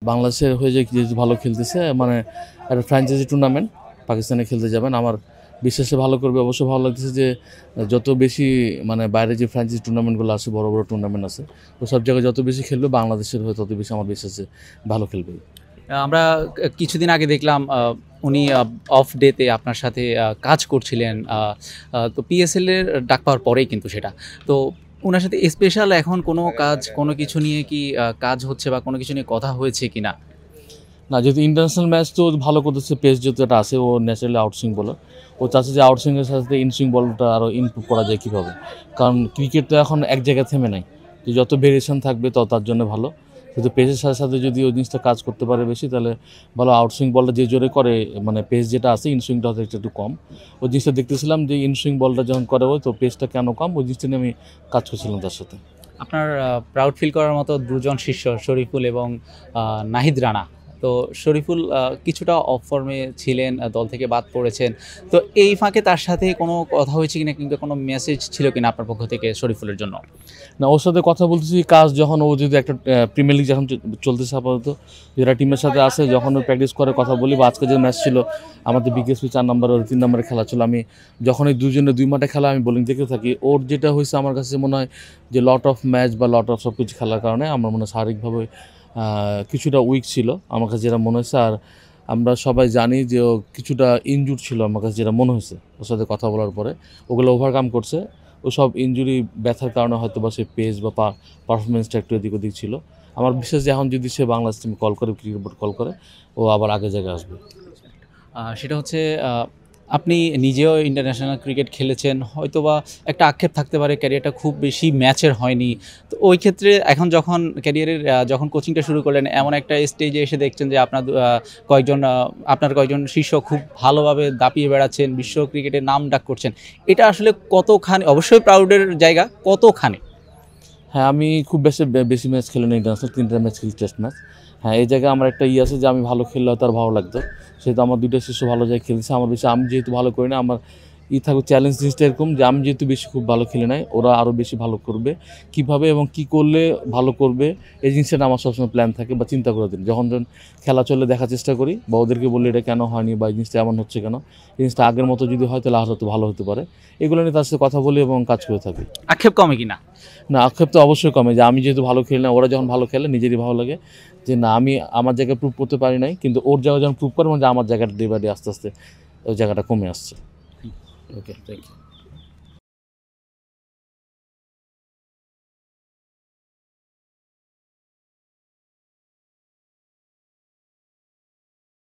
বাংলাদেশের হয়ে যে যেহেতু ভালো খেলতেছে, মানে একটা ফ্র্যাঞ্চাইজি টুর্নামেন্ট পাকিস্তানে খেলতে যাবেন, আমার বিশ্বাসে ভালো করবে। অবশ্য ভালো লাগতেছে যে যত বেশি মানে বাইরে যে ফ্র্যাঞ্চাইজি টুর্নামেন্টগুলো আছে, বড় বড় টুর্নামেন্ট আছে, তো সব জায়গায় যত বেশি খেলবে বাংলাদেশের হয়ে তত বেশি আমার বিশ্বাসে ভালো খেলবে। আমরা কিছুদিন আগে দেখলাম উনি অফ ডেতে আপনার সাথে কাজ করছিলেন, তো পিএসএল এর ডাক পাওয়ার পরেই কিন্তু সেটা। তো উনার সাথে স্পেশাল এখন কোনো কাজ, কোনো কিছু নিয়ে কি কাজ হচ্ছে বা কোনো কিছু নিয়ে কথা হয়েছে কিনা? না, যেহেতু ইন্টারন্যাশনাল ম্যাচ তো ভালো করতেছে, পেস যেহেতু এটা আছে, ও ন্যাচারালি আউটসুইং বলার, ও চাচ্ছে যে আউটসুইংয়ের সাথে সাথে ইনসুইং বলটা আরও ইমপ্রুভ করা যায় কীভাবে। কারণ ক্রিকেট তো এখন এক জায়গায় থেমে নাই, তো যত ভেরিয়েশন থাকবে তত তার জন্য ভালো। কিন্তু পেসের সাথে সাথে যদি ওই জিনিসটা কাজ করতে পারে বেশি, তাহলে ভালো। আউটসুইং বলটা যে জোরে করে, মানে পেস যেটা আছে ইনসুইংটা হয়তো একটু কম। ওই জিনিসটা দেখতেছিলাম যে ইনসুইং বলটা যখন করে ওই, তো পেসটা কেন কম, ওই জিনিসটা নিয়ে আমি কাজ করছিলাম তার সাথে। আপনার প্রাউড ফিল করার মতো দুজন শিষ্য শরীফুল এবং নাহিদ রানা। তো শরীফুল কিছুটা অফ ফর্মে ছিলেন, দল থেকে বাদ পড়েছেন। তো এই ফাঁকে তার সাথে কোনো কথা হয়েছে কিনা, কিংবা কোনো মেসেজ ছিল কিনা আপনার পক্ষ থেকে শরীফুলের জন্য? না, ওর সাথে কথা বলতেছি কাজ যখন, ও যদি একটা প্রিমিয়ার লিগ যখন চলতেছে আপাতত, যারা টিমের সাথে আসে, যখন ও প্র্যাকটিস করে কথা বলি, বা আজকে যে ম্যাচ ছিল আমাদের বিকেএসপি 4 নম্বর আর 3 নম্বরে খেলা ছিল, আমি যখন এই দুজনে 2 মাঠে খেলা আমি বোলিং দেখতে থাকি, ওর যেটা হয়েছে আমার কাছে মনে হয় যে লট অফ ম্যাচ বা লট অফ সব কিছু খেলার কারণে আমার মনে হয় শারীরিকভাবে কিছুটা উইক ছিল আমার কাছে যেটা মনে হয়েছে। আর আমরা সবাই জানি যে ও কিছুটা ইনজুর ছিল আমার কাছে যেটা মনে হয়েছে ওর সাথে কথা বলার পরে, ওগুলো ওভারকাম করছে। ও সব ইনজুরি ব্যথার কারণে হয়তো বা সে পেস বা পারফরমেন্সটা একটু এদিক ওদিক ছিল। আমার বিশ্বাস যে এখন যদি সে বাংলাদেশ টিমে কল করে, ক্রিকেট বোর্ড কল করে, ও আবার আগের জায়গায় আসবে। সেটা হচ্ছে আপনি নিজেও ইন্টারন্যাশনাল ক্রিকেট খেলেছেন, হয়তোবা একটা আক্ষেপ থাকতে পারে ক্যারিয়ারটা খুব বেশি ম্যাচের হয়নি। তো ওই ক্ষেত্রে এখন যখন ক্যারিয়ারের যখন কোচিংটা শুরু করলেন, এমন একটা স্টেজে এসে দেখছেন যে আপনার কয়েকজন শিষ্য খুব ভালোভাবে দাপিয়ে বেড়াচ্ছেন, বিশ্ব ক্রিকেটের নাম ডাক করছেন, এটা আসলে কতখানি, অবশ্যই প্রাউডের জায়গা, কতখানি? হ্যাঁ, আমি খুব বেশি ম্যাচ খেলি না ইন্টারন্যাশনাল, 3টা ম্যাচ খেলি টেস্ট ম্যাচ। হ্যাঁ, এই জায়গায় আমার একটা আছে যে আমি ভালো খেললে তার ভালো লাগতো, সেহেতু আমার 2টা শিষ্য ভালো জায়গায় খেলছে। আমার বেশি, আমি যেহেতু ভালো করি না, আমার থাকুক চ্যালেঞ্জ জিনিসটা এরকম যে আমি যেহেতু বেশি খুব ভালো খেলি নাই, ওরা আরও বেশি ভালো করবে, কীভাবে এবং কী করলে ভালো করবে, এই জিনিসটা আমার সবসময় প্ল্যান থাকে বা চিন্তা করে দিন। যখন খেলা চলে দেখার চেষ্টা করি বা ওদেরকে বলি এটা কেন হয়নি বা এই জিনিসটা এমন হচ্ছে কেন, এই জিনিসটা আগের মতো যদি হয় তাহলে আরও ভালো হতে পারে, এগুলো নিয়ে তার সাথে কথা বলি এবং কাজ করে থাকি। আক্ষেপ কমে কিনা? না, আক্ষেপ তো অবশ্যই কমে, যে আমি যেহেতু ভালো খেলি না, ওরা যখন ভালো খেলে নিজেরই ভালো লাগে যে না, আমি আমার জায়গায় প্রুভ করতে পারি নাই, কিন্তু ওর জায়গায় যখন প্রুভ করে, মানে আমার জায়গাটা ডে বাই ডে আস্তে আস্তে ওই জায়গাটা কমে আসছে। ওকে, থ্যাংক ইউ।